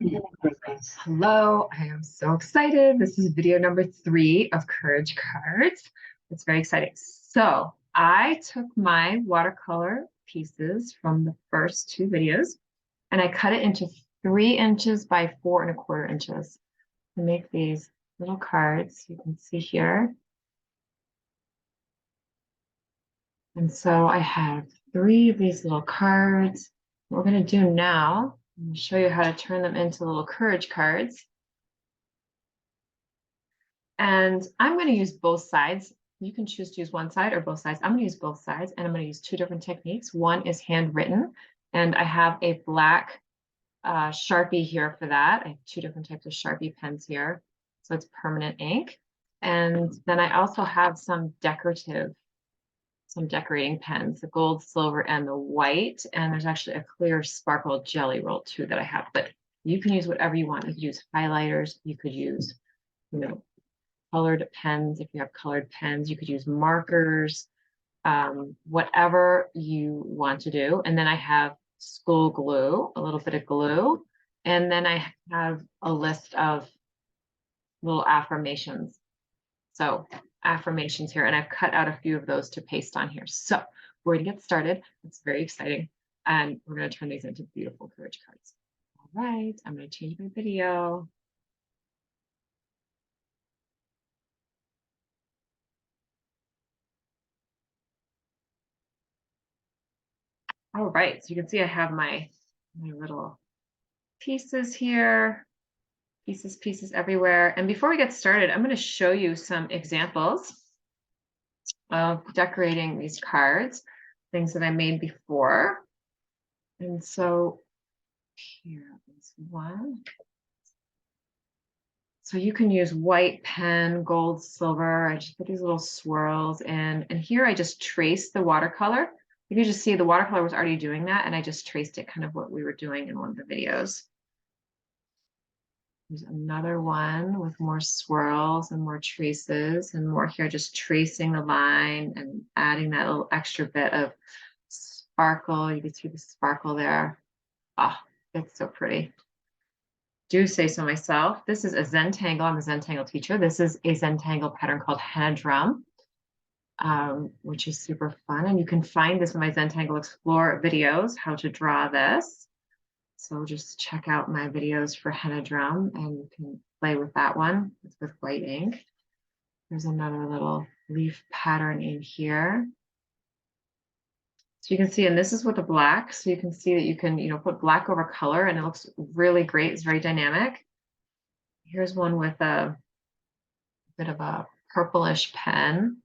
Hello, I am so excited. This is video number 3 of Courage Cards. It's very exciting. So I took my watercolor pieces from the first 2 videos and I cut it into 3 inches by 4¼ inches to make these little cards you can see here. And so I have 3 of these little cards. What we're going to do now, I'm going to show you how to turn them into little courage cards. And I'm going to use both sides. You can choose to use one side or both sides. I'm going to use both sides, and I'm going to use 2 different techniques. One is handwritten, and I have a black Sharpie here for that. I have 2 different types of Sharpie pens here. So it's permanent ink. And then I also have some decorating pens, the gold, silver, and the white. And there's actually a clear sparkle jelly roll too that I have. But you can use whatever you want. You could use highlighters. You could use, colored pens. If you have colored pens, you could use markers, whatever you want to do. And then I have school glue, a little bit of glue. And then I have a list of little affirmations. So affirmations here, and I've cut out a few of those to paste on here. So we're going to get started. It's very exciting. And we're going to turn these into beautiful courage cards. All right, I'm going to change my video. All right, so you can see I have my little pieces here, pieces everywhere. And before we get started, I'm going to show you some examples of decorating these cards, things that I made before. And so here is one. So you can use white pen, gold, silver. I just put these little swirls in. And here I just traced the watercolor. You can just see the watercolor was already doing that. And I just traced it kind of what we were doing in one of the videos. There's another one with more swirls and more traces and more here, just tracing the line and adding that little extra bit of sparkle. You can see the sparkle there. Oh, it's so pretty. Do say so myself. This is a Zentangle. I'm a Zentangle teacher. This is a Zentangle pattern called Handwriting, which is super fun. And you can find this in my Zentangle Explore videos, how to draw this. So just check out my videos for henna drum and you can play with that one. It's with white ink. There's another little leaf pattern in here. So you can see, and this is with the black. So you can see that you can, put black over color and it looks really great. It's very dynamic. Here's one with a bit of a purplish pen.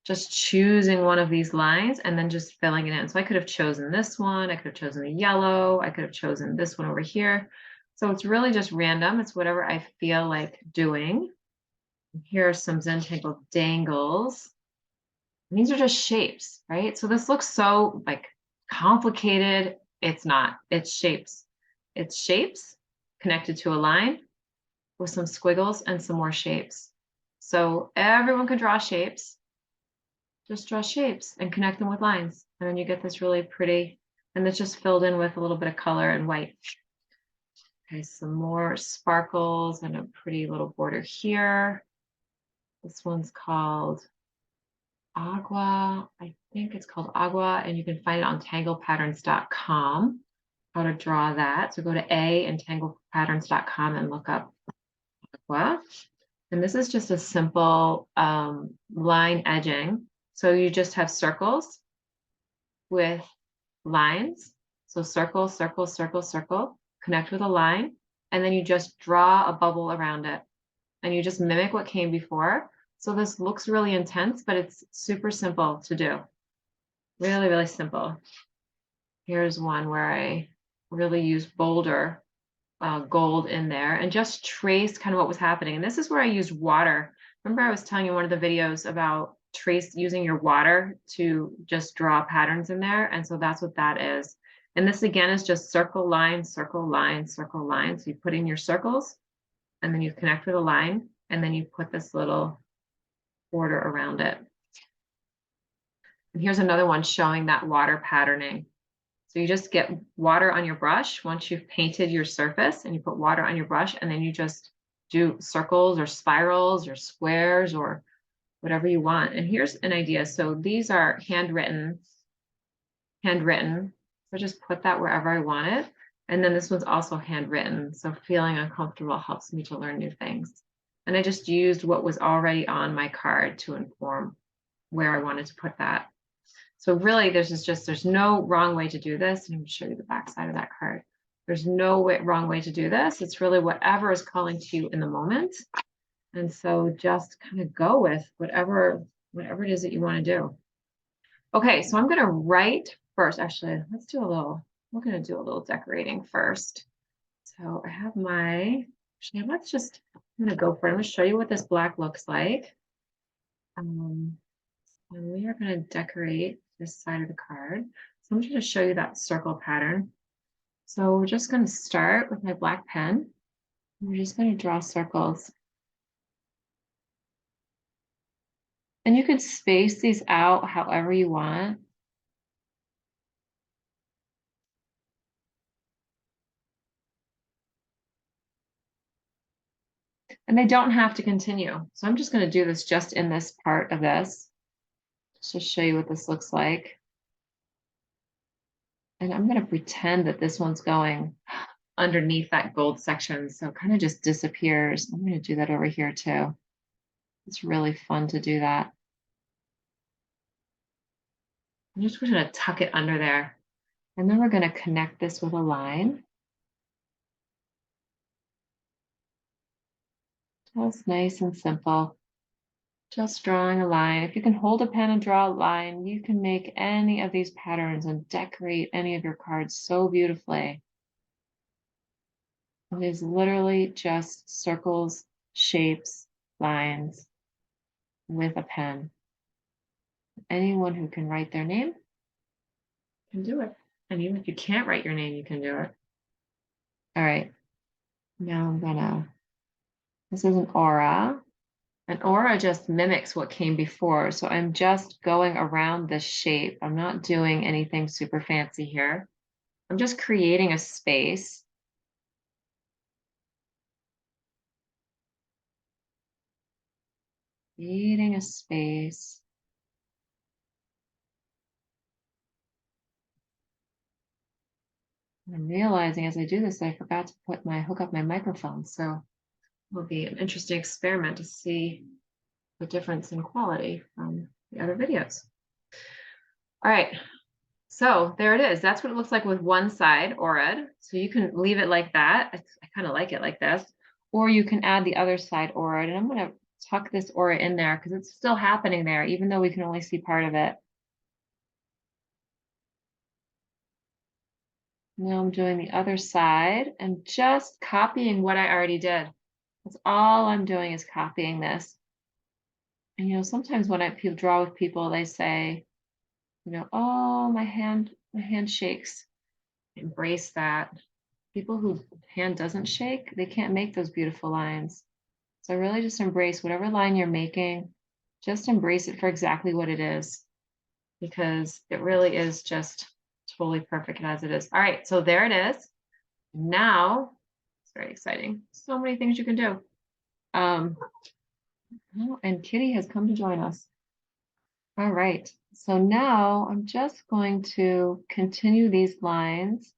Just choosing one of these lines and then just filling it in. So I could have chosen this one, I could have chosen the yellow, I could have chosen this one over here. So it's really just random. It's whatever I feel like doing. And here are some Zentangle Dangles. And these are just shapes, right? So this looks so complicated. It's not. It's shapes. It's shapes connected to a line with some squiggles and some more shapes. So everyone can draw shapes. Just draw shapes and connect them with lines. And then you get this really pretty, and it's just filled in with a little bit of color and white. Okay, some more sparkles and a pretty little border here. This one's called Agua. I think it's called Agua, and you can find it on tanglepatterns.com, how to draw that. So go to A and tanglepatterns.com and look up Agua. And this is just a simple line edging. So you just have circles with lines. So circle, circle, circle, circle, connect with a line, and then you just draw a bubble around it. And you just mimic what came before. So this looks really intense, but it's super simple to do. Really, really simple. Here's one where I really use bolder gold in there and just trace kind of what was happening. And this is where I used water. Remember I was telling you in one of the videos about using your water to just draw patterns in there. And so that's what that is. And this again is just circle, line, circle, line, circle, line. So you put in your circles and then you connect with a line and then you put this little border around it. And here's another one showing that water patterning. So So you just get water on your brush once you've painted your surface, and you put water on your brush, and then you just do circles or spirals or squares or whatever you want. And here's an idea. So these are handwritten. So just put that wherever I want it. And then this one's also handwritten. So feeling uncomfortable helps me to learn new things. And I just used what was already on my card to inform where I wanted to put that. So really, there's no wrong way to do this. And I'm going to show you the back side of that card. There's no wrong way to do this. It's really whatever is calling to you in the moment. And so just kind of go with whatever it is that you want to do. Okay, so I'm going to write first. Actually, we're going to do a little decorating first. So I have actually, I'm going to go for it. I'm going to show you what this black looks like. And we are going to decorate this side of the card. So I'm just going to show you that circle pattern. So we're just going to start with my black pen. We're just going to draw circles. And you could space these out however you want. And they don't have to continue. So I'm just going to do this just in this part of this, just to show you what this looks like. And I'm going to pretend that this one's going underneath that gold section. So it kind of just disappears. I'm going to do that over here too. It's really fun to do that. I'm just going to tuck it under there. And then we're going to connect this with a line. Just nice and simple. Just drawing a line. If you can hold a pen and draw a line, you can make any of these patterns and decorate any of your cards so beautifully. It is literally just circles, shapes, lines with a pen. Anyone who can write their name can do it. And even if you can't write your name, you can do it. All right. Now this is an aura. An aura just mimics what came before. So I'm just going around this shape. I'm not doing anything super fancy here. I'm just creating a space. Creating a space. I'm realizing as I do this, I forgot to hook up my microphone. So it will be an interesting experiment to see the difference in quality from the other videos. All right, so there it is. That's what it looks like with one side auraed. So you can leave it like that. I kind of like it like this, or you can add the other side auraed. And I'm going to tuck this aura in there because it's still happening there, even though we can only see part of it. Now I'm doing the other side and just copying what I already did. That's all I'm doing is copying this. And sometimes when I draw with people, they say, oh, my hand shakes. Embrace that. People whose hand doesn't shake, they can't make those beautiful lines. So really just embrace whatever line you're making, just embrace it for exactly what it is, because it really is just totally perfect as it is. All right, so there it is. Now, it's very exciting. So many things you can do. And Kitty has come to join us. All right, so now I'm just going to continue these lines.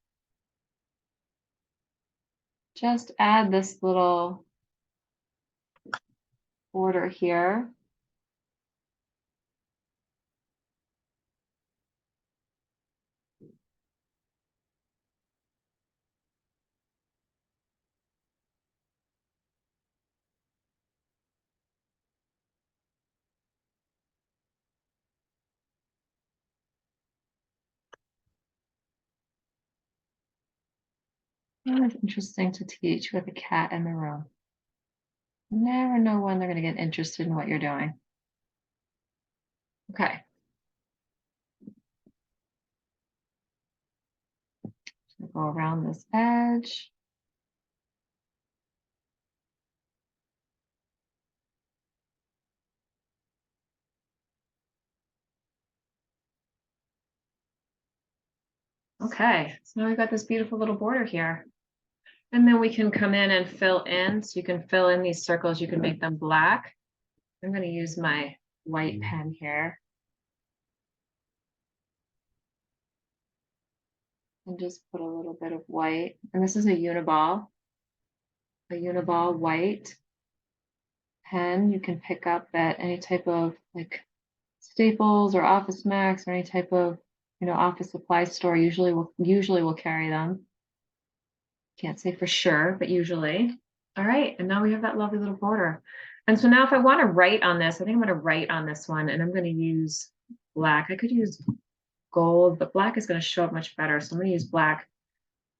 Just add this little border here. Oh, it's interesting to teach with a cat in the room. Never know when they're going to get interested in what you're doing. Okay. Go around this edge. Okay, so now we've got this beautiful little border here. And then we can come in and fill in. So you can fill in these circles, you can make them black. I'm going to use my white pen here. And just put a little bit of white. And this is a Uniball white pen you can pick up at any type of like Staples or Office Max or any type of, office supply store. Usually will carry them. Can't say for sure, but usually. All right, and now we have that lovely little border. And so now if I want to write on this, I think I'm going to write on this one, and I'm going to use black. I could use gold, but black is going to show up much better. So I'm going to use black.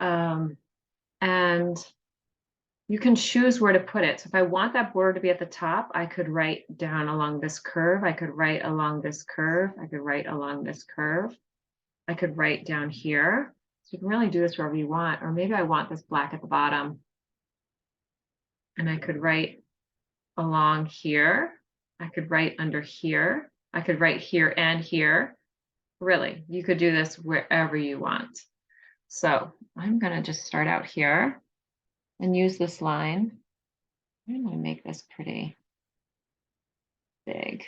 And you can choose where to put it. So if I want that border to be at the top, I could write down along this curve. I could write along this curve. I could write along this curve. I could write down here. So you can really do this wherever you want. Or maybe I want this black at the bottom. And I could write along here. I could write under here. I could write here and here. Really, you could do this wherever you want. So I'm going to just start out here and use this line. I'm going to make this pretty big.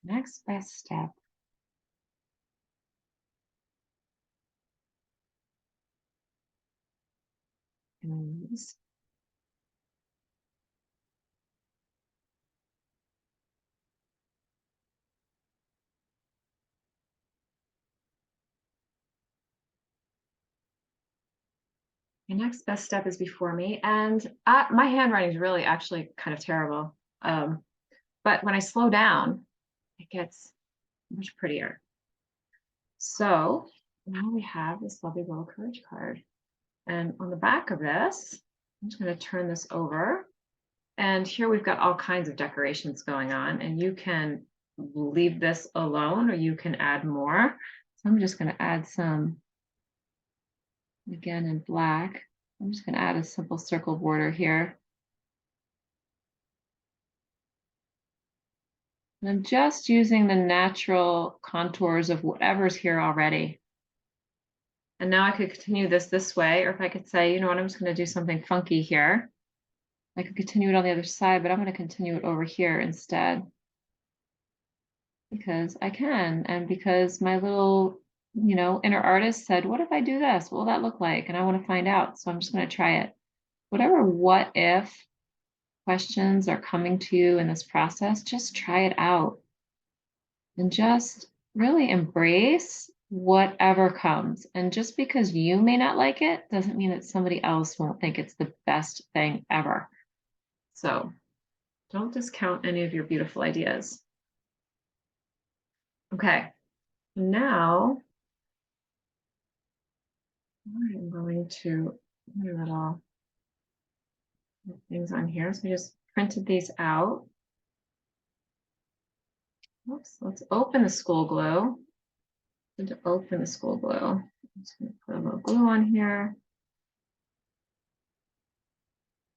Next best step is before me. And my handwriting is really actually kind of terrible. But when I slow down, it gets much prettier. So now we have this lovely little courage card. And on the back of this, I'm just going to turn this over. And here we've got all kinds of decorations going on. And you can leave this alone or you can add more. So I'm just going to add some, again, in black. I'm just going to add a simple circle border here. And I'm just using the natural contours of whatever's here already. And now I could continue this way, or if I could say, you know what, I'm just going to do something funky here. I could continue it on the other side, but I'm going to continue it over here instead. Because I can, and because my little, inner artist said, what if I do this? What will that look like? And I want to find out. So I'm just going to try it. Whatever what if questions are coming to you in this process, just try it out. And just really embrace whatever comes. And just because you may not like it doesn't mean that somebody else won't think it's the best thing ever. So don't discount any of your beautiful ideas. Okay, now I'm going to put a little things on here. So I just printed these out. Oops, let's open the school glue. And to open the school glue, I'm just going to put a little glue on here.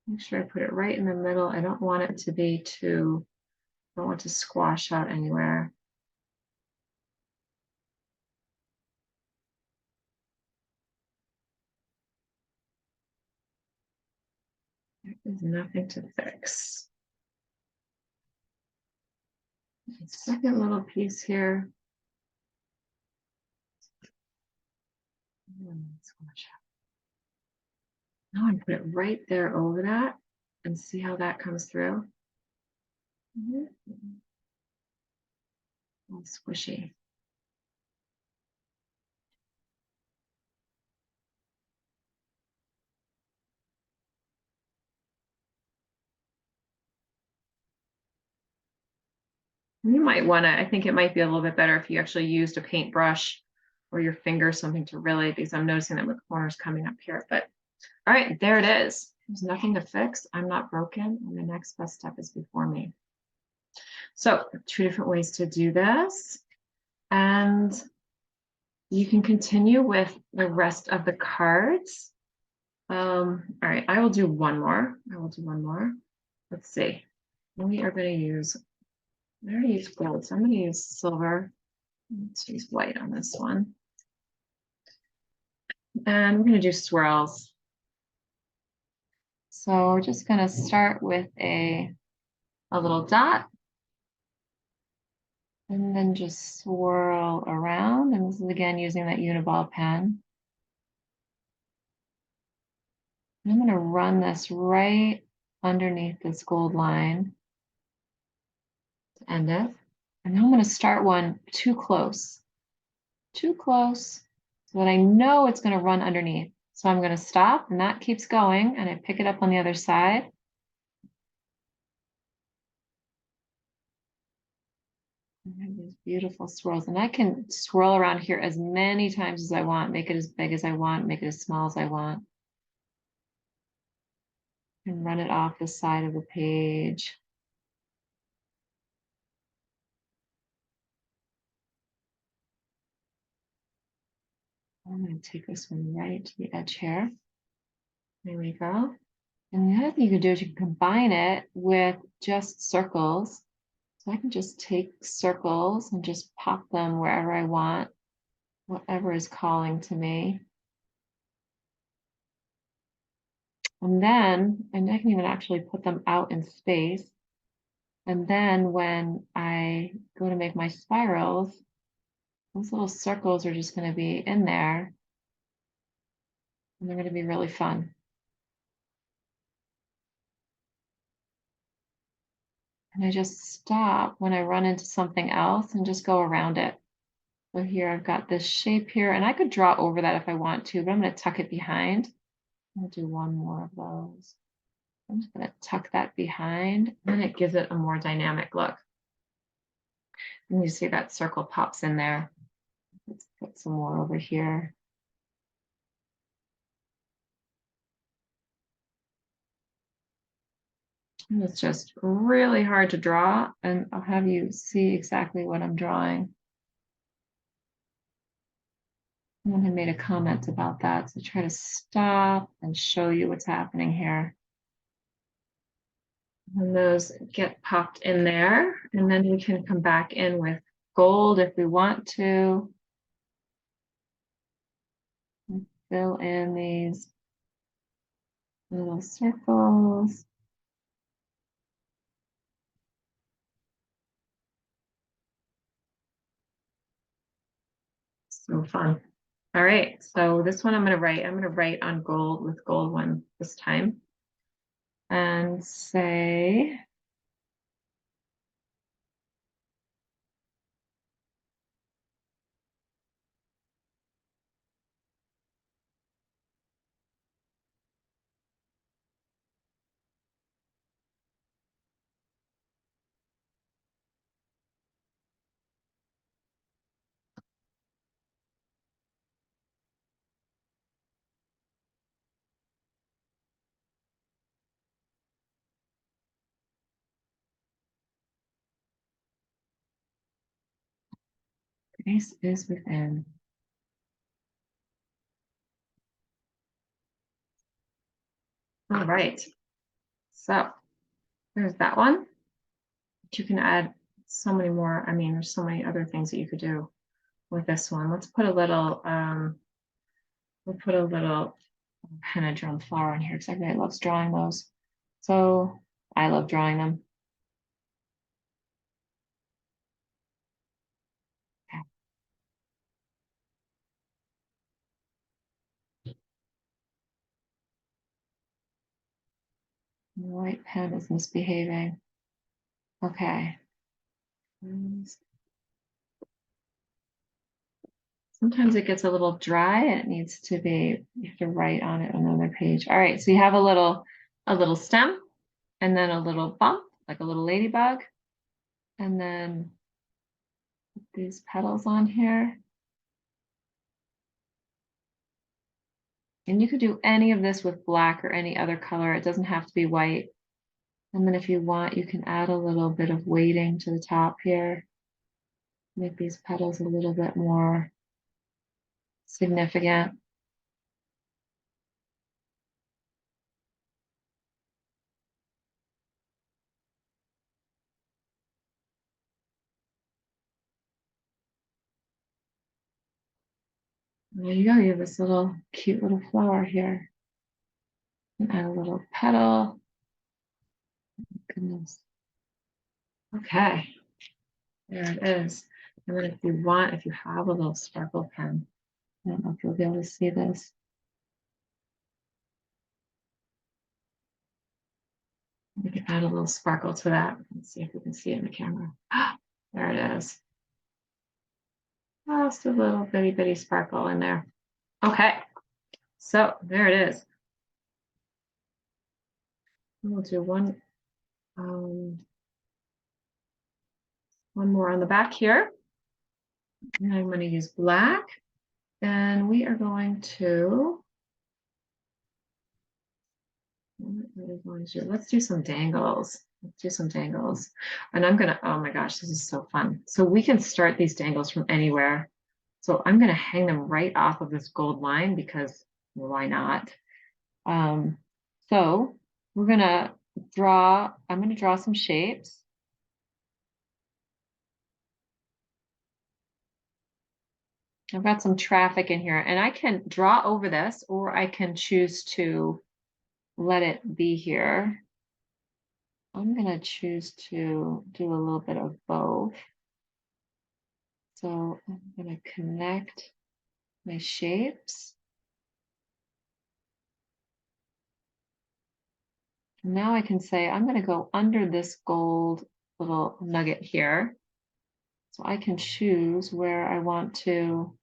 Make sure I put it right in the middle. I don't want it to be too, I don't want to squash out anywhere. There's nothing to fix. Second little piece here. Now I put it right there over that and see how that comes through. All squishy. You might want to, I think it might be a little bit better if you actually used a paintbrush or your finger, something to really, because I'm noticing that with corners coming up here. But all right, there it is. There's nothing to fix. I'm not broken. And the next best step is before me. So 2 different ways to do this. And you can continue with the rest of the cards. All right, I will do one more. Let's see. We are going to use, I already used gold, so I'm going to use silver. Let's use white on this one. And we're going to do swirls. So we're just going to start with a little dot. And then just swirl around. And this is again using that Uni Ball pen. And I'm going to run this right underneath this gold line to end it. And then I'm going to start one too close, so that I know it's going to run underneath. So I'm going to stop, and that keeps going, and I pick it up on the other side. I have these beautiful swirls, and I can swirl around here as many times as I want, make it as big as I want, make it as small as I want. And run it off the side of the page. I'm going to take this one right to the edge here. There we go. And the other thing you can do is you can combine it with just circles. So I can just take circles and just pop them wherever I want, whatever is calling to me. And I can even actually put them out in space. And then when I go to make my spirals, those little circles are just going to be in there. And they're going to be really fun. And I just stop when I run into something else and just go around it. So here I've got this shape here, and I could draw over that if I want to, but I'm going to tuck it behind. I'll do one more of those. I'm just going to tuck that behind, and then it gives it a more dynamic look. And you see that circle pops in there. Let's put some more over here. And it's just really hard to draw, and I'll have you see exactly what I'm drawing. Someone had made a comment about that, so try to stop and show you what's happening here. And those get popped in there, and then we can come back in with gold if we want to. And fill in these little circles. So fun. All right, so this one I'm going to write on gold with gold one this time. And say, grace is within. All right, so there's that one. But you can add so many more. I mean, there's so many other things that you could do with this one. Let's put a little, we'll put a little henna drum flower on here because everybody loves drawing those. So I love drawing them. The white pen is misbehaving. Okay. Sometimes it gets a little dry and it needs to be, you have to write on it on another page. All right, so you have a little stem and then a little bump, like a little ladybug. And then put these petals on here. And you could do any of this with black or any other color. It doesn't have to be white. And then if you want, you can add a little bit of weighting to the top here. Make these petals a little bit more significant. There you go. You have this little cute little flower here. And add a little petal. Goodness. Okay. There it is. And then if you want, if you have a little sparkle pen, I don't know if you'll be able to see this. We can add a little sparkle to that. Let's see if we can see it in the camera. There it is. Just a little bitty bitty sparkle in there. Okay. So there it is. We'll do one more on the back here. And I'm going to use black. And we are going to, let's do some dangles. Let's do some dangles. And I'm going to, oh my gosh, this is so fun. So we can start these dangles from anywhere. So I'm going to hang them right off of this gold line because why not? So we're going to I'm going to draw some shapes. I've got some traffic in here and I can draw over this or I can choose to let it be here. I'm going to choose to do a little bit of both. So I'm going to connect my shapes. Now I can say I'm going to go under this gold little nugget here. So I can choose where I want to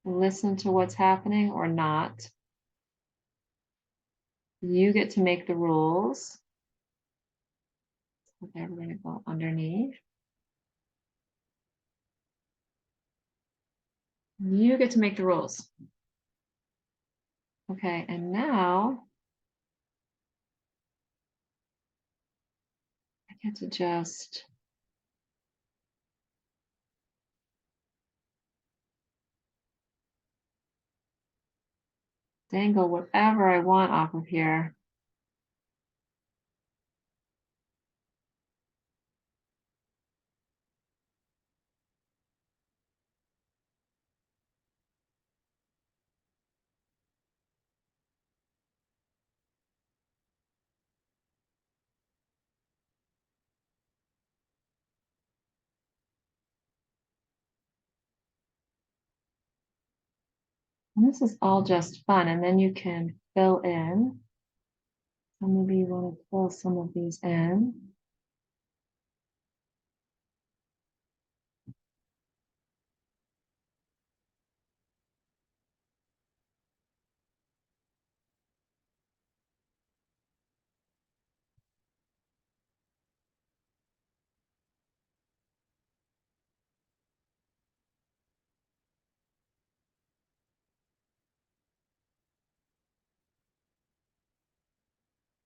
listen to what's happening or not. You get to make the rules. Okay, we're going to go underneath. You get to make the rules. Okay, and now I get to just dangle whatever I want off of here. And this is all just fun. And then you can fill in. So maybe you want to fill some of these in.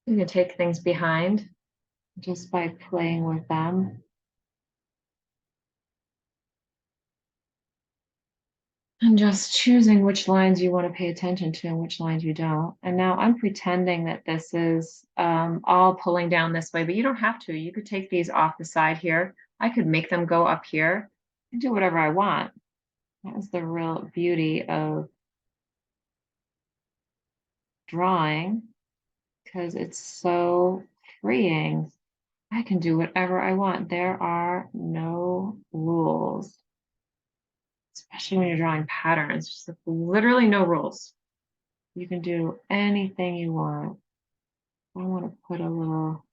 You can take things behind just by playing with them. And just choosing which lines you want to pay attention to and which lines you don't. And now I'm pretending that this is all pulling down this way, but you don't have to. You could take these off the side here. I could make them go up here and do whatever I want. That is the real beauty of drawing because it's so freeing. I can do whatever I want. There are no rules, especially when you're drawing patterns. Just like literally no rules. You can do anything you want. I want to put a little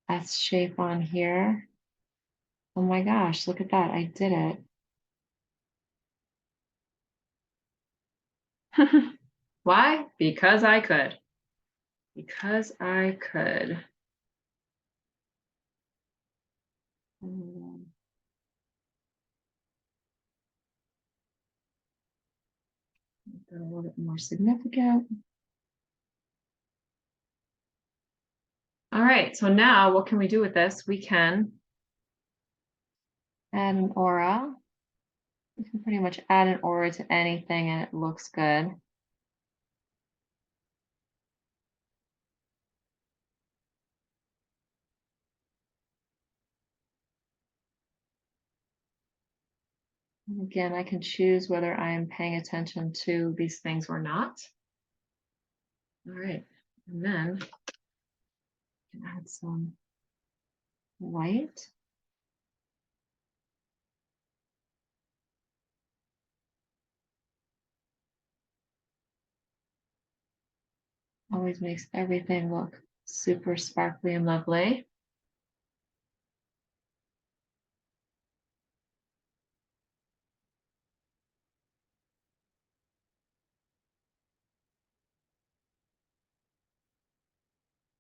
S shape on here. Oh my gosh, look at that. I did it. Why? Because I could. because I could. Make that a little bit more significant. All right, so now what can we do with this? We can add an aura. You can pretty much add an aura to anything and it looks good. And again, I can choose whether I am paying attention to these things or not. All right, and then I can add some white. Always makes everything look super sparkly and lovely.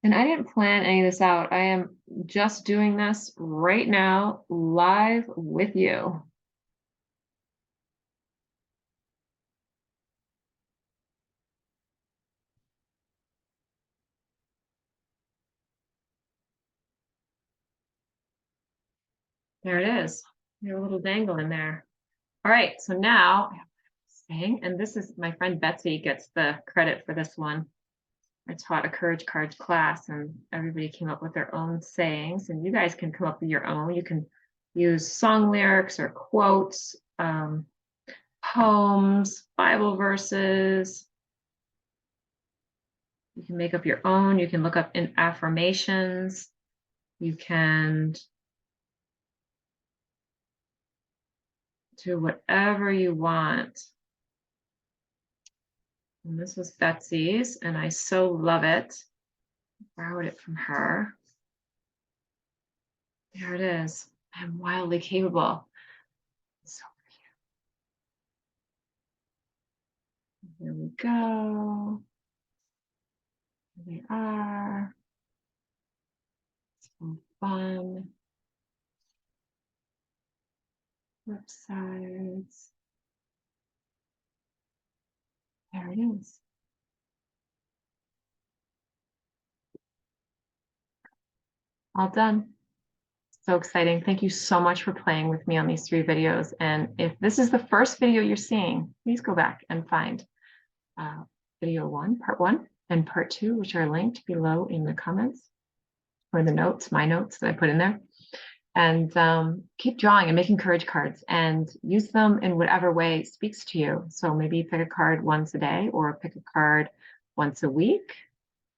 And I didn't plan any of this out. I am just doing this right now, live with you. There it is. Your little dangle in there. All right, so now I have saying, and this is my friend Betsy gets the credit for this one. I taught a courage cards class and everybody came up with their own sayings, and you guys can come up with your own. You can use song lyrics or quotes, poems, Bible verses. You can make up your own. You can look up in affirmations. You can do whatever you want. And this was Betsy's, and I so love it. Borrowed it from her. There it is. I'm wildly capable. So here we go. Here they are. So fun. Flip sides. There it is. All done. So exciting. Thank you so much for playing with me on these 3 videos. And if this is the first video you're seeing, please go back and find video 1, part 1, and part 2, which are linked below in the comments or the notes, my notes that I put in there. And keep drawing and making courage cards and use them in whatever way speaks to you. So maybe pick a card once a day or pick a card once a week,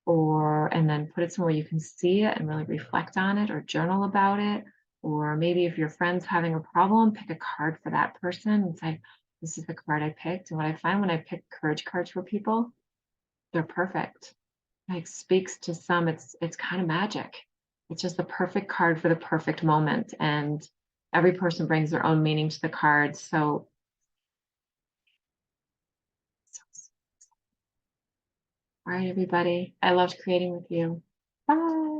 and then put it somewhere you can see it and really reflect on it or journal about it. Or maybe if your friend's having a problem, pick a card for that person and say, this is the card I picked. And what I find when I pick courage cards for people, they're perfect. Like speaks to some, it's kind of magic. It's just the perfect card for the perfect moment. And every person brings their own meaning to the card. So all right, everybody. I loved creating with you. Bye.